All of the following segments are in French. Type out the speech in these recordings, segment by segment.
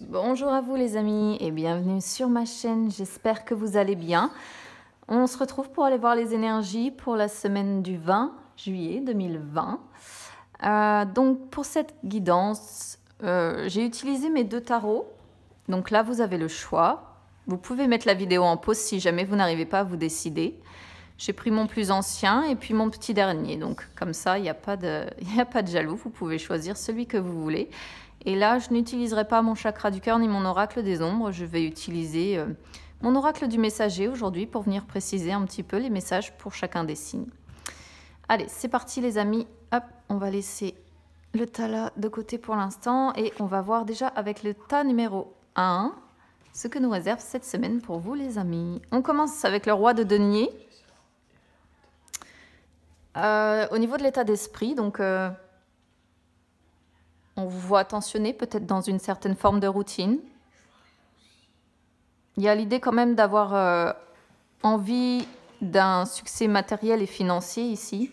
Bonjour à vous les amis et bienvenue sur ma chaîne, j'espère que vous allez bien. On se retrouve pour aller voir les énergies pour la semaine du 20 juillet 2020. Donc pour cette guidance, j'ai utilisé mes deux tarots. Donc là vous avez le choix. Vous pouvez mettre la vidéo en pause si jamais vous n'arrivez pas à vous décider. J'ai pris mon plus ancien et puis mon petit dernier. Donc comme ça, il n'y a pas de jaloux, vous pouvez choisir celui que vous voulez. Et là, je n'utiliserai pas mon chakra du cœur ni mon oracle des ombres. Je vais utiliser mon oracle du messager aujourd'hui pour venir préciser un petit peu les messages pour chacun des signes. Allez, c'est parti les amis. Hop, on va laisser le tas là de côté pour l'instant. Et on va voir déjà avec le tas numéro 1 ce que nous réserve cette semaine pour vous les amis. On commence avec le roi de denier. Au niveau de l'état d'esprit, donc... on vous voit tensionné, peut-être dans une certaine forme de routine. Il y a l'idée quand même d'avoir envie d'un succès matériel et financier ici.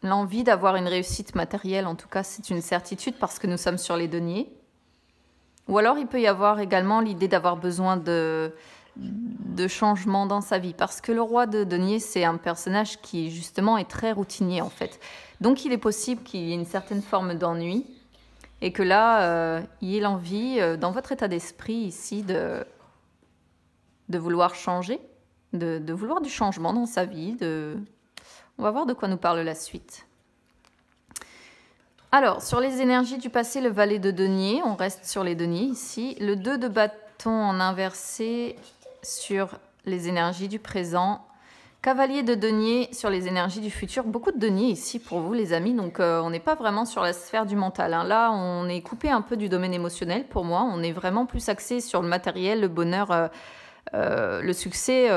L'envie d'avoir une réussite matérielle, en tout cas, c'est une certitude parce que nous sommes sur les deniers. Ou alors, il peut y avoir également l'idée d'avoir besoin de changement dans sa vie. Parce que le roi de denier, c'est un personnage qui, justement, est très routinier, en fait. Donc, il est possible qu'il y ait une certaine forme d'ennui et que là, il y ait l'envie, dans votre état d'esprit ici, de vouloir changer, de vouloir du changement dans sa vie. On va voir de quoi nous parle la suite. Alors, sur les énergies du passé, le valet de denier, on reste sur les deniers ici. Le 2 de bâton en inversé sur les énergies du présent. Cavalier de denier sur les énergies du futur. Beaucoup de deniers ici pour vous les amis, donc on n'est pas vraiment sur la sphère du mental. Hein. Là, on est coupé un peu du domaine émotionnel pour moi. On est vraiment plus axé sur le matériel, le bonheur, le succès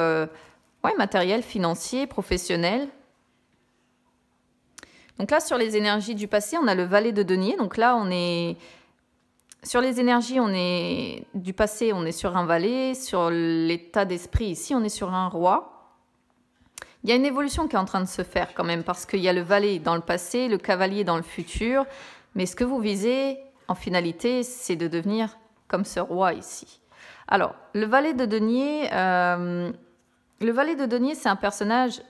matériel, financier, professionnel. Donc là, sur les énergies du passé, on a le valet de denier. Donc là, on est... Sur les énergies du passé, on est sur un valet. Sur l'état d'esprit, ici, on est sur un roi. Il y a une évolution qui est en train de se faire quand même, parce qu'il y a le valet dans le passé, le cavalier dans le futur. Mais ce que vous visez, en finalité, c'est de devenir comme ce roi ici. Alors, le valet de denier, c'est un personnage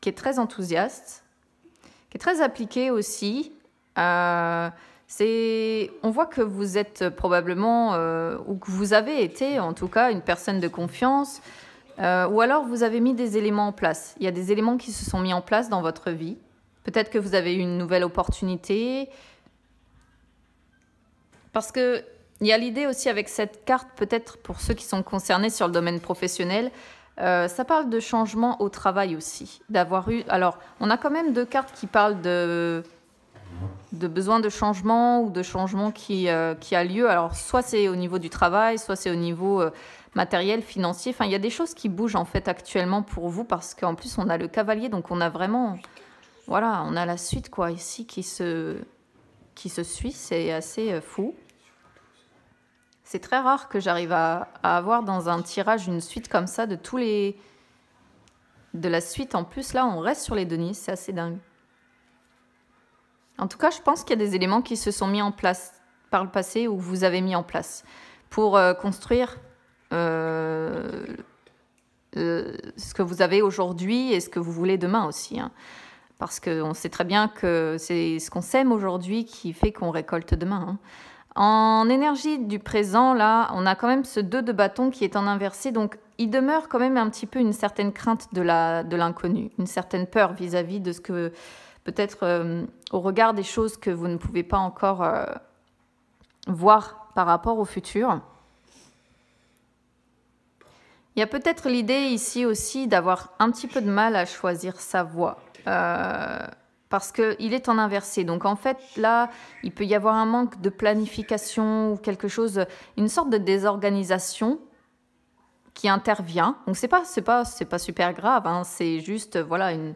qui est très enthousiaste, qui est très appliqué aussi. On voit que vous êtes probablement, ou que vous avez été en tout cas, une personne de confiance. Ou alors vous avez mis des éléments en place. Il y a des éléments qui se sont mis en place dans votre vie. Peut-être que vous avez eu une nouvelle opportunité. Parce qu'il y a l'idée aussi avec cette carte, peut-être pour ceux qui sont concernés sur le domaine professionnel, ça parle de changement au travail aussi. Alors, on a quand même deux cartes qui parlent de besoin de changement ou de changement qui a lieu. Alors, soit c'est au niveau du travail, soit c'est au niveau... matériel, financier, enfin il y a des choses qui bougent en fait actuellement pour vous parce qu'en plus on a le cavalier, donc on a vraiment, voilà, on a la suite quoi ici qui se suit, c'est assez fou. C'est très rare que j'arrive à avoir dans un tirage une suite comme ça de la suite en plus, là on reste sur les deniers, c'est assez dingue. En tout cas je pense qu'il y a des éléments qui se sont mis en place par le passé ou que vous avez mis en place pour construire ce que vous avez aujourd'hui et ce que vous voulez demain aussi. Hein. Parce qu'on sait très bien que c'est ce qu'on sème aujourd'hui qui fait qu'on récolte demain. Hein. En énergie du présent, là, on a quand même ce 2 de bâton qui est en inversé. Donc, il demeure quand même un petit peu une certaine crainte de l'inconnu, une certaine peur vis-à-vis de ce que, peut-être au regard des choses que vous ne pouvez pas encore voir par rapport au futur. Il y a peut-être l'idée ici aussi d'avoir un petit peu de mal à choisir sa voie parce qu'il est en inversé. Donc en fait, là, il peut y avoir un manque de planification ou quelque chose, une sorte de désorganisation qui intervient. Donc c'est pas super grave, hein, c'est juste voilà une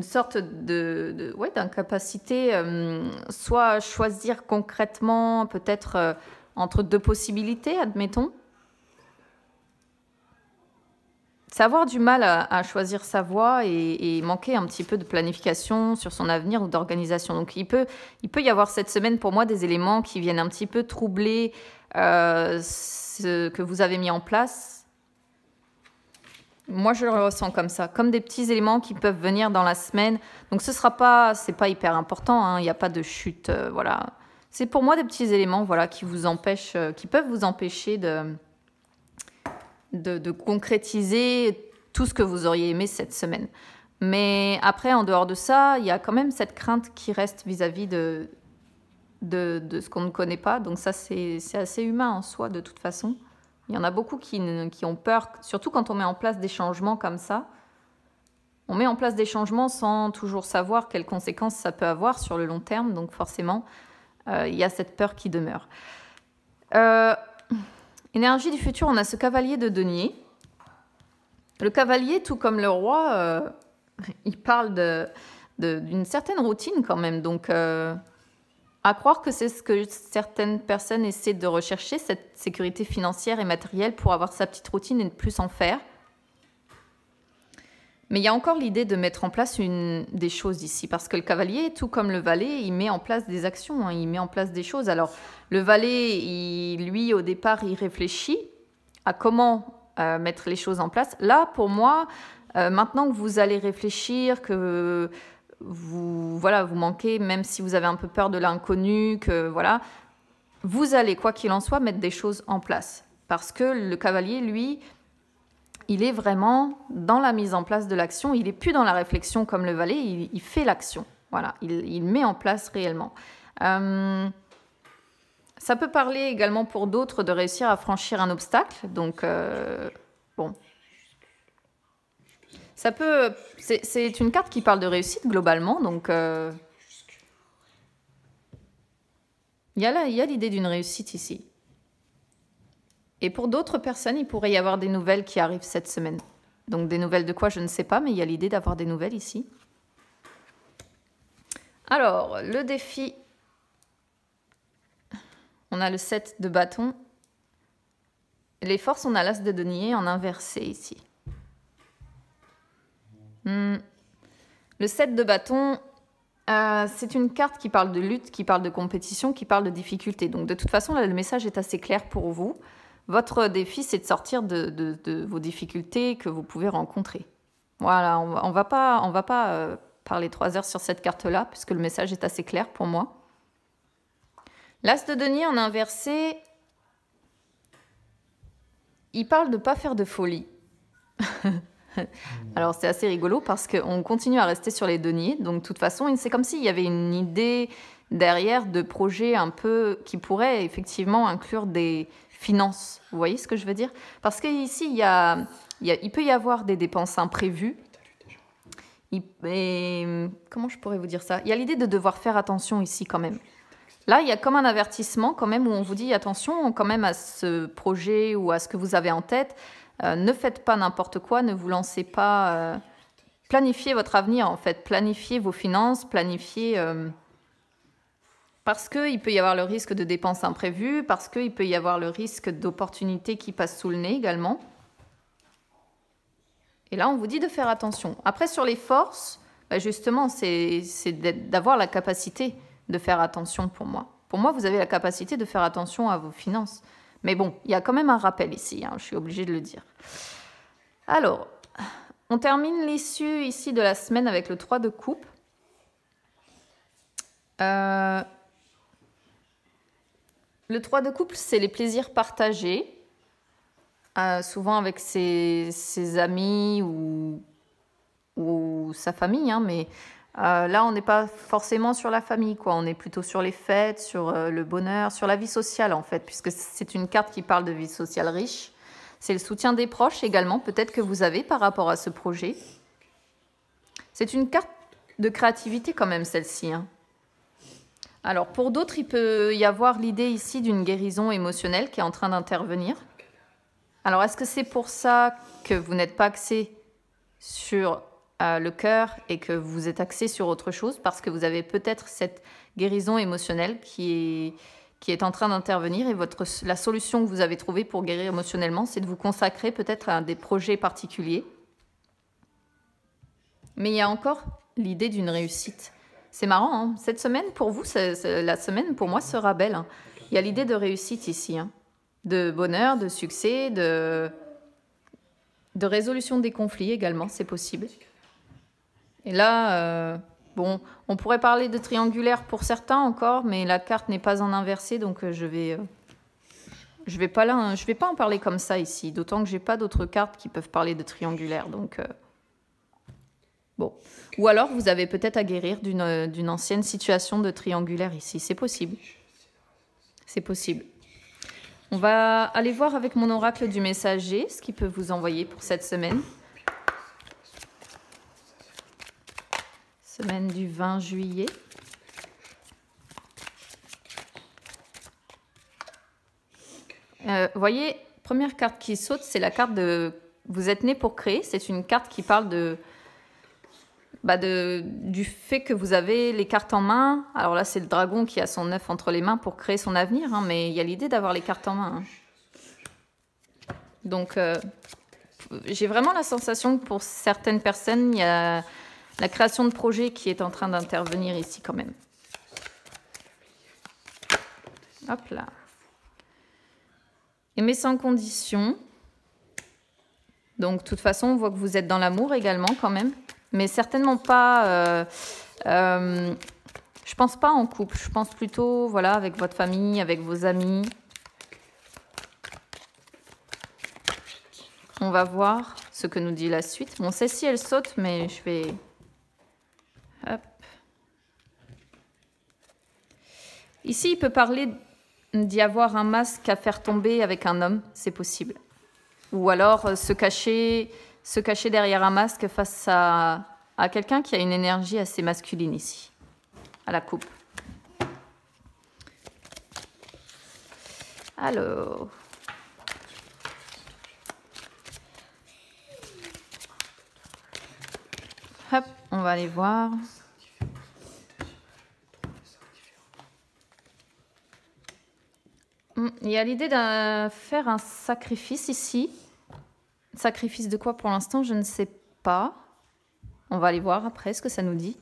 sorte d'incapacité, soit à choisir concrètement peut-être entre deux possibilités, admettons. c'est avoir du mal à choisir sa voie et manquer un petit peu de planification sur son avenir ou d'organisation. Donc, il peut y avoir cette semaine, pour moi, des éléments qui viennent un petit peu troubler ce que vous avez mis en place. Moi, je le ressens comme ça, comme des petits éléments qui peuvent venir dans la semaine. Donc, c'est pas hyper important, hein, il n'y a pas de chute, voilà. C'est pour moi des petits éléments, voilà, qui peuvent vous empêcher de concrétiser tout ce que vous auriez aimé cette semaine. Mais après, en dehors de ça, il y a quand même cette crainte qui reste vis-à-vis de ce qu'on ne connaît pas. Donc ça, c'est assez humain en soi, de toute façon. Il y en a beaucoup qui ont peur, surtout quand on met en place des changements comme ça. On met en place des changements sans toujours savoir quelles conséquences ça peut avoir sur le long terme. Donc forcément, il y a cette peur qui demeure. Énergie du futur, on a ce cavalier de denier. Le cavalier, tout comme le roi, il parle d'une certaine routine quand même. Donc, à croire que c'est ce que certaines personnes essaient de rechercher, cette sécurité financière et matérielle pour avoir sa petite routine et ne plus en faire. Mais il y a encore l'idée de mettre en place des choses ici, parce que le cavalier, tout comme le valet, il met en place des actions, hein, il met en place des choses. Alors, le valet, lui, au départ, il réfléchit à comment mettre les choses en place. Là, pour moi, maintenant que vous allez réfléchir, que vous manquez, même si vous avez un peu peur de l'inconnu, que voilà, vous allez, quoi qu'il en soit, mettre des choses en place. Parce que le cavalier, lui, il est vraiment dans la mise en place de l'action. Il n'est plus dans la réflexion comme le valet, il fait l'action. Voilà, il met en place réellement. Ça peut parler également pour d'autres de réussir à franchir un obstacle. Donc, bon. Ça peut... C'est une carte qui parle de réussite globalement. Donc, il y a l'idée d'une réussite ici. Et pour d'autres personnes, il pourrait y avoir des nouvelles qui arrivent cette semaine. Donc des nouvelles de quoi, je ne sais pas, mais il y a l'idée d'avoir des nouvelles ici. Alors, le défi. On a le 7 de bâton. Les forces, on a l'as de denier en inversé ici. Le 7 de bâton, c'est une carte qui parle de lutte, qui parle de compétition, qui parle de difficulté. Donc de toute façon, là, le message est assez clair pour vous. Votre défi, c'est de sortir de vos difficultés que vous pouvez rencontrer. Voilà, on va pas parler 3 heures sur cette carte-là, puisque le message est assez clair pour moi. L'as de denier en inversé, il parle de ne pas faire de folie. Alors c'est assez rigolo parce qu'on continue à rester sur les deniers. Donc de toute façon, c'est comme s'il y avait une idée derrière de projet un peu qui pourrait effectivement inclure des finances. Vous voyez ce que je veux dire? Parce qu'ici, il peut y avoir des dépenses imprévues. Comment je pourrais vous dire ça? Il y a l'idée de devoir faire attention ici quand même. Là, il y a comme un avertissement quand même où on vous dit attention quand même à ce projet ou à ce que vous avez en tête. Ne faites pas n'importe quoi, ne vous lancez pas. Planifiez votre avenir en fait, planifiez vos finances, planifiez... Parce qu'il peut y avoir le risque de dépenses imprévues, parce qu'il peut y avoir le risque d'opportunités qui passent sous le nez également. Et là, on vous dit de faire attention. Après, sur les forces, justement, c'est d'avoir la capacité de faire attention pour moi. Pour moi, vous avez la capacité de faire attention à vos finances. Mais bon, il y a quand même un rappel ici, hein, je suis obligée de le dire. Alors, on termine l'issue ici de la semaine avec le 3 de coupe. Le 3 de couple, c'est les plaisirs partagés, souvent avec ses amis ou sa famille, hein, mais là, on n'est pas forcément sur la famille, quoi. On est plutôt sur les fêtes, sur le bonheur, sur la vie sociale, en fait, puisque c'est une carte qui parle de vie sociale riche. C'est le soutien des proches également, peut-être que vous avez par rapport à ce projet. C'est une carte de créativité quand même, celle-ci, hein. Alors, pour d'autres, il peut y avoir l'idée ici d'une guérison émotionnelle qui est en train d'intervenir. Alors, est-ce que c'est pour ça que vous n'êtes pas axé sur le cœur et que vous êtes axé sur autre chose? Parce que vous avez peut-être cette guérison émotionnelle qui qui est en train d'intervenir et la solution que vous avez trouvée pour guérir émotionnellement, c'est de vous consacrer peut-être à des projets particuliers. Mais il y a encore l'idée d'une réussite. C'est marrant, hein. Cette semaine, pour vous, la semaine, pour moi, sera belle, hein. Il y a l'idée de réussite ici, hein. De bonheur, de succès, de résolution des conflits également, c'est possible. Et là, bon, on pourrait parler de triangulaire pour certains encore, mais la carte n'est pas en inversé, donc je vais pas en parler comme ça ici, d'autant que j'ai pas d'autres cartes qui peuvent parler de triangulaire, donc bon. Ou alors vous avez peut-être à guérir d'une ancienne situation de triangulaire ici, c'est possible. C'est possible. On va aller voir avec mon oracle du messager ce qu'il peut vous envoyer pour cette semaine. Semaine du 20 juillet. Vous voyez, première carte qui saute, c'est la carte de « Vous êtes né pour créer ». C'est une carte qui parle du fait que vous avez les cartes en main. Alors là, c'est le dragon qui a son œuf entre les mains pour créer son avenir, hein, mais il y a l'idée d'avoir les cartes en main. Hein. Donc, j'ai vraiment la sensation que pour certaines personnes, il y a la création de projet qui est en train d'intervenir ici quand même. Hop là. Aimer sans condition. Donc, de toute façon, on voit que vous êtes dans l'amour également quand même. Mais certainement pas... je pense pas en couple. Je pense plutôt, voilà, avec votre famille, avec vos amis. On va voir ce que nous dit la suite. Bon, celle-ci, elle saute, mais je vais... Hop. Ici, il peut parler d'y avoir un masque à faire tomber avec un homme. C'est possible. Ou alors se cacher derrière un masque face à quelqu'un qui a une énergie assez masculine ici, à la coupe. Alors... Hop, on va aller voir. Il y a l'idée de faire un sacrifice ici. Sacrifice de quoi pour l'instant, je ne sais pas. On va aller voir après ce que ça nous dit.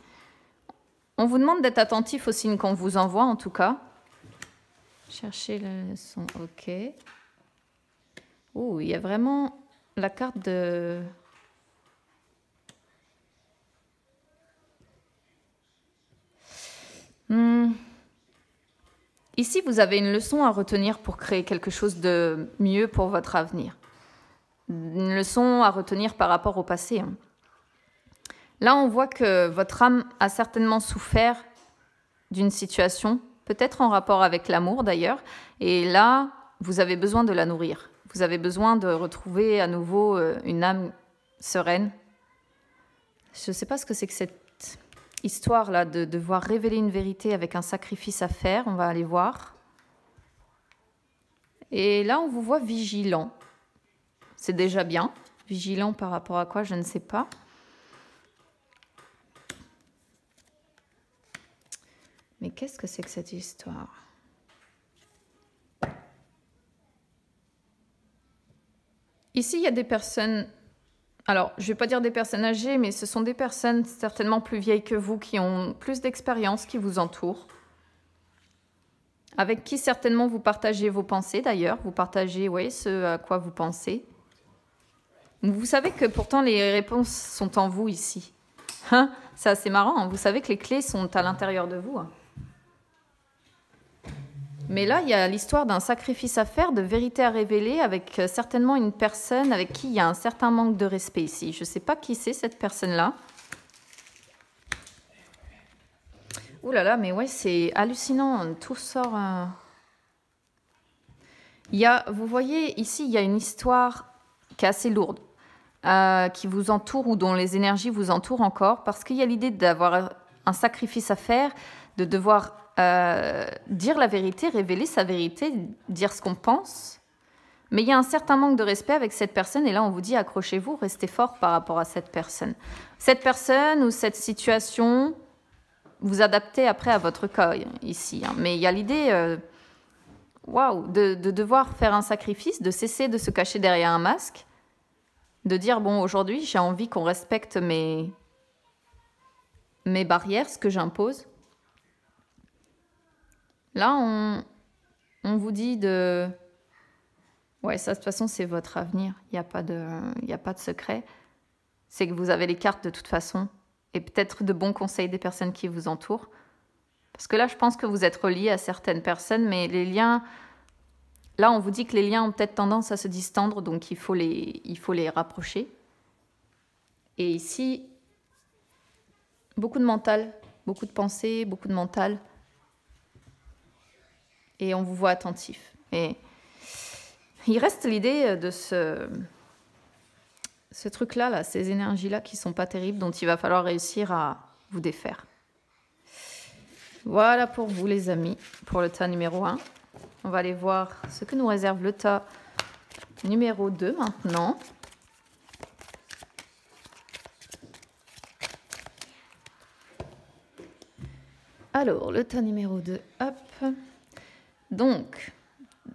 On vous demande d'être attentif aux signes qu'on vous envoie, en tout cas. Cherchez le son, ok. Oh, il y a vraiment la carte de... Ici, vous avez une leçon à retenir pour créer quelque chose de mieux pour votre avenir. Une leçon à retenir par rapport au passé. Là, on voit que votre âme a certainement souffert d'une situation, peut-être en rapport avec l'amour d'ailleurs, et là, vous avez besoin de la nourrir. Vous avez besoin de retrouver à nouveau une âme sereine. Je ne sais pas ce que c'est que cette histoire-là de devoir révéler une vérité avec un sacrifice à faire. On va aller voir. Et là, on vous voit vigilant. C'est déjà bien. Vigilant par rapport à quoi, je ne sais pas. Mais qu'est-ce que c'est que cette histoire ? Ici, il y a des personnes... Alors, je ne vais pas dire des personnes âgées, mais ce sont des personnes certainement plus vieilles que vous, qui ont plus d'expérience, qui vous entourent. Avec qui certainement vous partagez vos pensées d'ailleurs. Vous partagez, oui, ce à quoi vous pensez. Vous savez que pourtant les réponses sont en vous ici. Hein, c'est assez marrant, hein. Vous savez que les clés sont à l'intérieur de vous. Hein. Mais là, il y a l'histoire d'un sacrifice à faire, de vérité à révéler, avec certainement une personne avec qui il y a un certain manque de respect ici. Je ne sais pas qui c'est, cette personne-là. Ouh là là, mais ouais, c'est hallucinant. Tout sort... vous voyez, ici, il y a une histoire qui est assez lourde, qui vous entoure ou dont les énergies vous entourent encore, parce qu'il y a l'idée d'avoir un sacrifice à faire, de devoir... dire la vérité, révéler sa vérité, dire ce qu'on pense. Mais il y a un certain manque de respect avec cette personne et là on vous dit accrochez-vous, restez fort par rapport à cette personne. Cette personne ou cette situation, vous adaptez après à votre cas ici. Hein. Mais il y a l'idée waouh, de devoir faire un sacrifice, de cesser de se cacher derrière un masque, de dire, bon, aujourd'hui, j'ai envie qu'on respecte mes barrières, ce que j'impose. Là, on vous dit de... Ouais, ça, de toute façon, c'est votre avenir. Il n'y a pas de secret. C'est que vous avez les cartes de toute façon. Et peut-être de bons conseils des personnes qui vous entourent. Parce que là, je pense que vous êtes reliés à certaines personnes, mais les liens... Là, on vous dit que les liens ont peut-être tendance à se distendre, donc il faut les rapprocher. Et ici, beaucoup de mental, beaucoup de pensées, beaucoup de mental. Et on vous voit attentif. Et il reste l'idée de ce truc-là, là, ces énergies-là qui ne sont pas terribles, dont il va falloir réussir à vous défaire. Voilà pour vous, les amis, pour le tas numéro 1. On va aller voir ce que nous réserve le tas numéro 2 maintenant. Alors, le tas numéro 2, hop. Donc,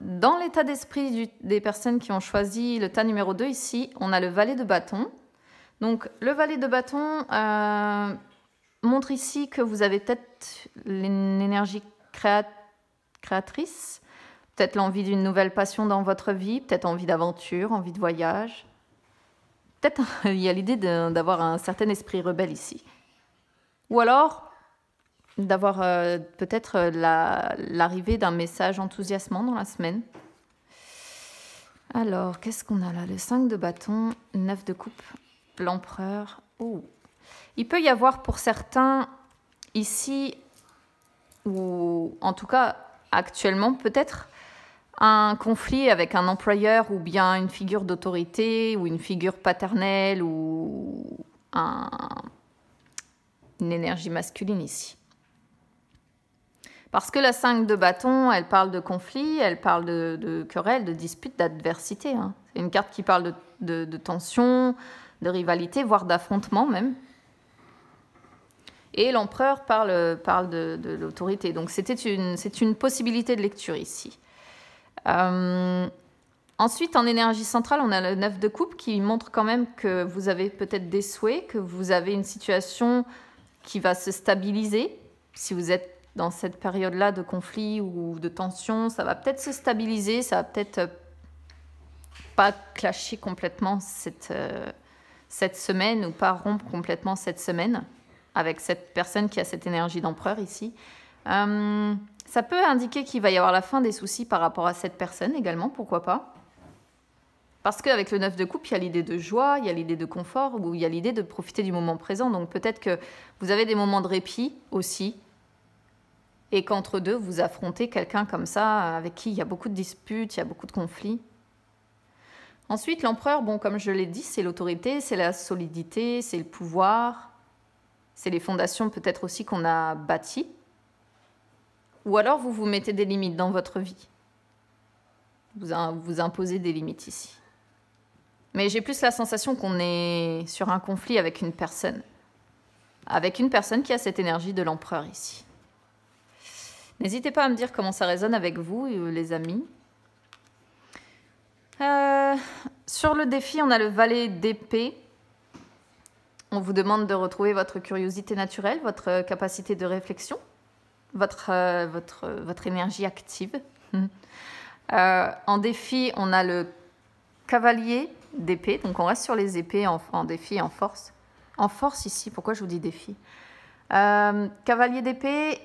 dans l'état d'esprit des personnes qui ont choisi le tas numéro 2 ici, on a le valet de bâton. Donc, le valet de bâton montre ici que vous avez peut-être une énergie créatrice, peut-être l'envie d'une nouvelle passion dans votre vie, peut-être envie d'aventure, envie de voyage. Peut-être il y a l'idée d'avoir un certain esprit rebelle ici. Ou alors d'avoir peut-être l'arrivée d'un message enthousiasmant dans la semaine. Alors, qu'est-ce qu'on a là? Le 5 de bâton, 9 de coupe, l'empereur. Oh. Il peut y avoir pour certains ici, ou en tout cas actuellement peut-être, un conflit avec un employeur ou bien une figure d'autorité ou une figure paternelle ou une énergie masculine ici. Parce que la 5 de bâton, elle parle de conflit, elle parle de querelle, de dispute, d'adversité. Hein. C'est une carte qui parle de tension, de rivalité, voire d'affrontement même. Et l'empereur parle de l'autorité. Donc c'est une possibilité de lecture ici. Ensuite, en énergie centrale, on a le 9 de coupe qui montre quand même que vous avez peut-être des souhaits, que vous avez une situation qui va se stabiliser. Si vous êtes dans cette période-là de conflit ou de tension, ça va peut-être se stabiliser, ça va peut-être pas clasher complètement cette semaine ou pas rompre complètement cette semaine avec cette personne qui a cette énergie d'empereur ici. Ça peut indiquer qu'il va y avoir la fin des soucis par rapport à cette personne également, pourquoi pas. Parce qu'avec le 9 de coupe, il y a l'idée de joie, il y a l'idée de confort, ou il y a l'idée de profiter du moment présent. Donc peut-être que vous avez des moments de répit aussi, et qu'entre deux, vous affrontez quelqu'un comme ça, avec qui il y a beaucoup de disputes, il y a beaucoup de conflits. Ensuite, l'empereur, bon, comme je l'ai dit, c'est l'autorité, c'est la solidité, c'est le pouvoir, c'est les fondations peut-être aussi qu'on a bâties. Ou alors vous vous mettez des limites dans votre vie. Vous imposez des limites ici. Mais j'ai plus la sensation qu'on est sur un conflit avec une personne. Avec une personne qui a cette énergie de l'empereur ici. N'hésitez pas à me dire comment ça résonne avec vous, les amis. Sur le défi, on a le valet d'épée. On vous demande de retrouver votre curiosité naturelle, votre capacité de réflexion, votre énergie active. En défi, on a le cavalier d'épée. Donc, on reste sur les épées en défi et en force. En force ici, pourquoi je vous dis défi? Cavalier d'épée,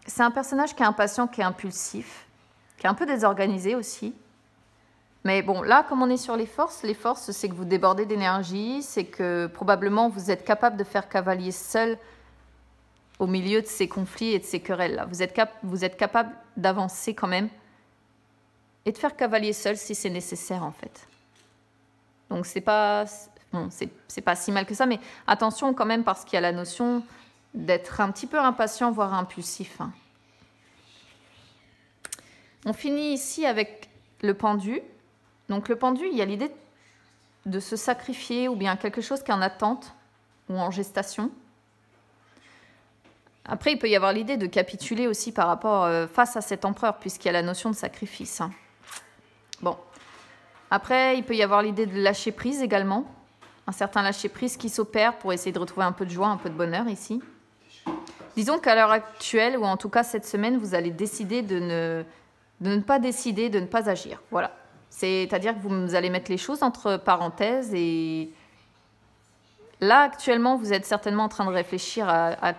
c'est un personnage qui est impatient, qui est impulsif, qui est un peu désorganisé aussi. Mais bon, là, comme on est sur les forces, c'est que vous débordez d'énergie, c'est que probablement vous êtes capable de faire cavalier seul au milieu de ces conflits et de ces querelles-là. Vous êtes capable d'avancer quand même et de faire cavalier seul si c'est nécessaire, en fait. Donc, c'est pas si mal que ça, mais attention quand même parce qu'il y a la notion d'être un petit peu impatient, voire impulsif. Hein. On finit ici avec le pendu. Donc, le pendu, il y a l'idée de se sacrifier ou bien quelque chose qui est en attente ou en gestation. Après, il peut y avoir l'idée de capituler aussi par rapport face à cet empereur, puisqu'il y a la notion de sacrifice. Hein. Bon. Après, il peut y avoir l'idée de lâcher prise également. Un certain lâcher prise qui s'opère pour essayer de retrouver un peu de joie, un peu de bonheur ici. Disons qu'à l'heure actuelle, ou en tout cas cette semaine, vous allez décider de ne pas décider, de ne pas agir. Voilà. C'est-à-dire que vous allez mettre les choses entre parenthèses et là, actuellement, vous êtes certainement en train de réfléchir à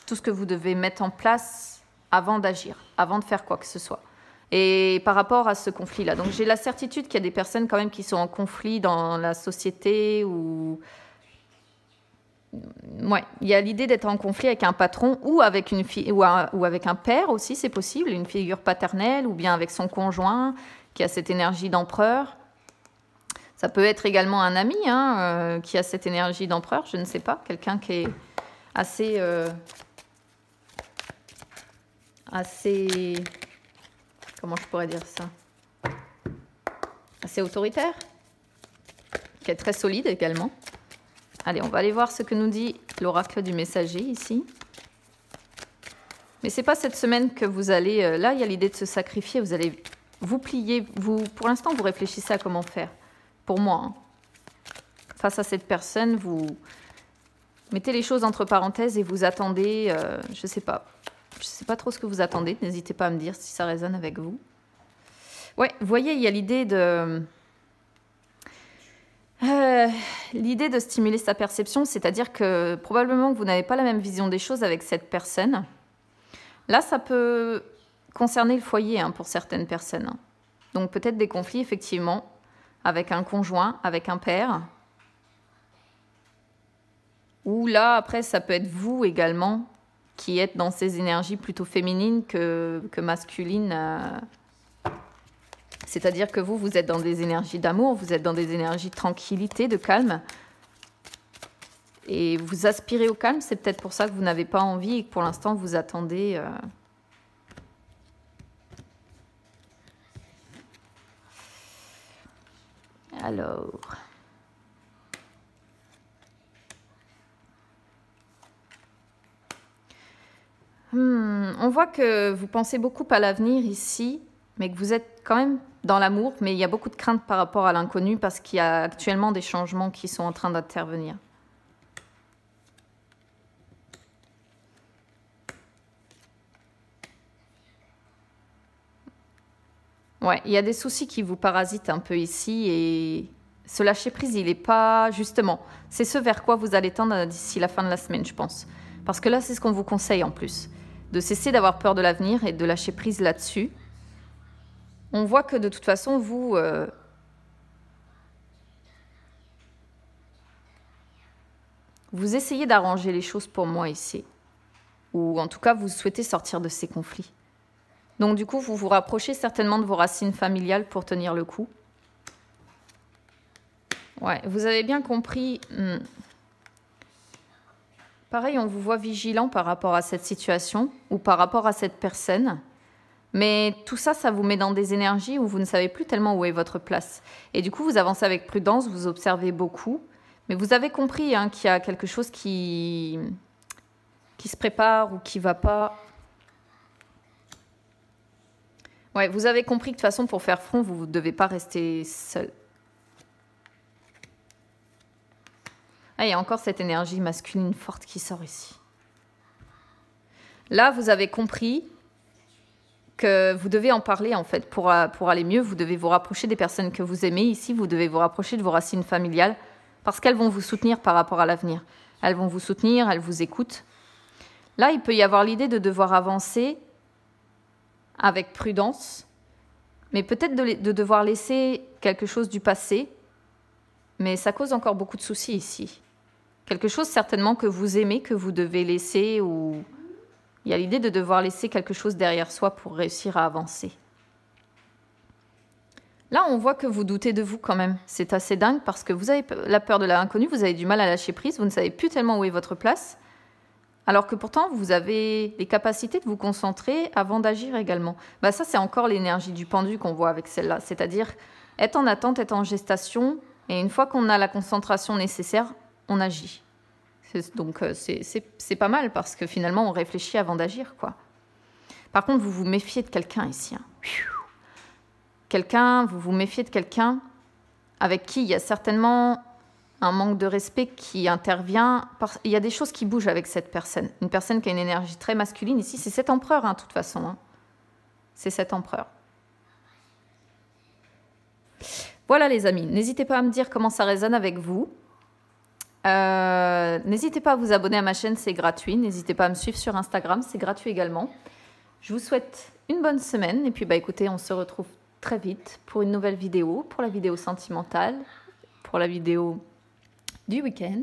tout ce que vous devez mettre en place avant d'agir, avant de faire quoi que ce soit. Et par rapport à ce conflit-là. Donc, j'ai la certitude qu'il y a des personnes quand même qui sont en conflit dans la société ou... Ouais, il y a l'idée d'être en conflit avec un patron ou avec une fille ou avec un père aussi, c'est possible, une figure paternelle ou bien avec son conjoint qui a cette énergie d'empereur. Ça peut être également un ami qui a cette énergie d'empereur, je ne sais pas, quelqu'un qui est assez comment je pourrais dire ça, assez autoritaire, qui est très solide également. Allez, on va aller voir ce que nous dit l'oracle du messager ici. Mais c'est pas cette semaine que vous allez... là, il y a l'idée de se sacrifier. Vous allez vous plier. Pour l'instant, vous réfléchissez à comment faire. Pour moi, hein. Face à cette personne, vous mettez les choses entre parenthèses et vous attendez... je sais pas. Je sais pas trop ce que vous attendez. N'hésitez pas à me dire si ça résonne avec vous. Ouais, vous voyez, il y a l'idée de... l'idée de stimuler sa perception, c'est-à-dire que probablement que vous n'avez pas la même vision des choses avec cette personne. Là, ça peut concerner le foyer pour certaines personnes. Donc peut-être des conflits, effectivement, avec un conjoint, avec un père. Ou là, après, ça peut être vous également qui êtes dans ces énergies plutôt féminines que masculines. C'est-à-dire que vous êtes dans des énergies d'amour, vous êtes dans des énergies de tranquillité, de calme. Et vous aspirez au calme, c'est peut-être pour ça que vous n'avez pas envie et que pour l'instant vous attendez. Alors... on voit que vous pensez beaucoup à l'avenir ici, mais que vous êtes quand même dans l'amour, mais il y a beaucoup de crainte par rapport à l'inconnu parce qu'il y a actuellement des changements qui sont en train d'intervenir. Ouais, il y a des soucis qui vous parasitent un peu ici et ce lâcher prise, il n'est pas justement. C'est ce vers quoi vous allez tendre d'ici la fin de la semaine, je pense. Parce que là, c'est ce qu'on vous conseille en plus, de cesser d'avoir peur de l'avenir et de lâcher prise là-dessus. On voit que de toute façon, vous essayez d'arranger les choses pour moi ici. Ou en tout cas, vous souhaitez sortir de ces conflits. Donc du coup, vous vous rapprochez certainement de vos racines familiales pour tenir le coup. Ouais, vous avez bien compris. Pareil, on vous voit vigilant par rapport à cette situation ou par rapport à cette personne. Mais tout ça, ça vous met dans des énergies où vous ne savez plus tellement où est votre place. Et du coup, vous avancez avec prudence, vous observez beaucoup. Mais vous avez compris qu'il y a quelque chose qui se prépare ou qui ne va pas. Ouais, vous avez compris que de toute façon, pour faire front, vous ne devez pas rester seul. Ah, il y a encore cette énergie masculine forte qui sort ici. Là, vous avez compris que vous devez en parler, en fait. Pour aller mieux, vous devez vous rapprocher des personnes que vous aimez. Ici, vous devez vous rapprocher de vos racines familiales parce qu'elles vont vous soutenir par rapport à l'avenir. Elles vont vous soutenir, elles vous écoutent. Là, il peut y avoir l'idée de devoir avancer avec prudence, mais peut-être de devoir laisser quelque chose du passé, mais ça cause encore beaucoup de soucis ici. Quelque chose certainement que vous aimez, que vous devez laisser, ou il y a l'idée de devoir laisser quelque chose derrière soi pour réussir à avancer. Là, on voit que vous doutez de vous quand même. C'est assez dingue parce que vous avez la peur de l'inconnu, vous avez du mal à lâcher prise, vous ne savez plus tellement où est votre place, alors que pourtant, vous avez les capacités de vous concentrer avant d'agir également. Bah, ça, c'est encore l'énergie du pendu qu'on voit avec celle-là, c'est-à-dire être en attente, être en gestation, et une fois qu'on a la concentration nécessaire, on agit. Donc, c'est pas mal parce que finalement, on réfléchit avant d'agir, quoi. Par contre, vous vous méfiez de quelqu'un ici. Vous vous méfiez de quelqu'un avec qui il y a certainement un manque de respect qui intervient. Il y a des choses qui bougent avec cette personne. Une personne qui a une énergie très masculine ici, c'est cet empereur, de toute façon. C'est cet empereur. Voilà les amis, n'hésitez pas à me dire comment ça résonne avec vous. N'hésitez pas à vous abonner à ma chaîne, c'est gratuit. N'hésitez pas à me suivre sur Instagram, c'est gratuit également. Je vous souhaite une bonne semaine et puis écoutez, on se retrouve très vite pour une nouvelle vidéo, pour la vidéo sentimentale, pour la vidéo du week-end.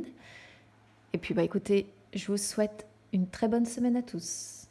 Et puis écoutez, je vous souhaite une très bonne semaine à tous.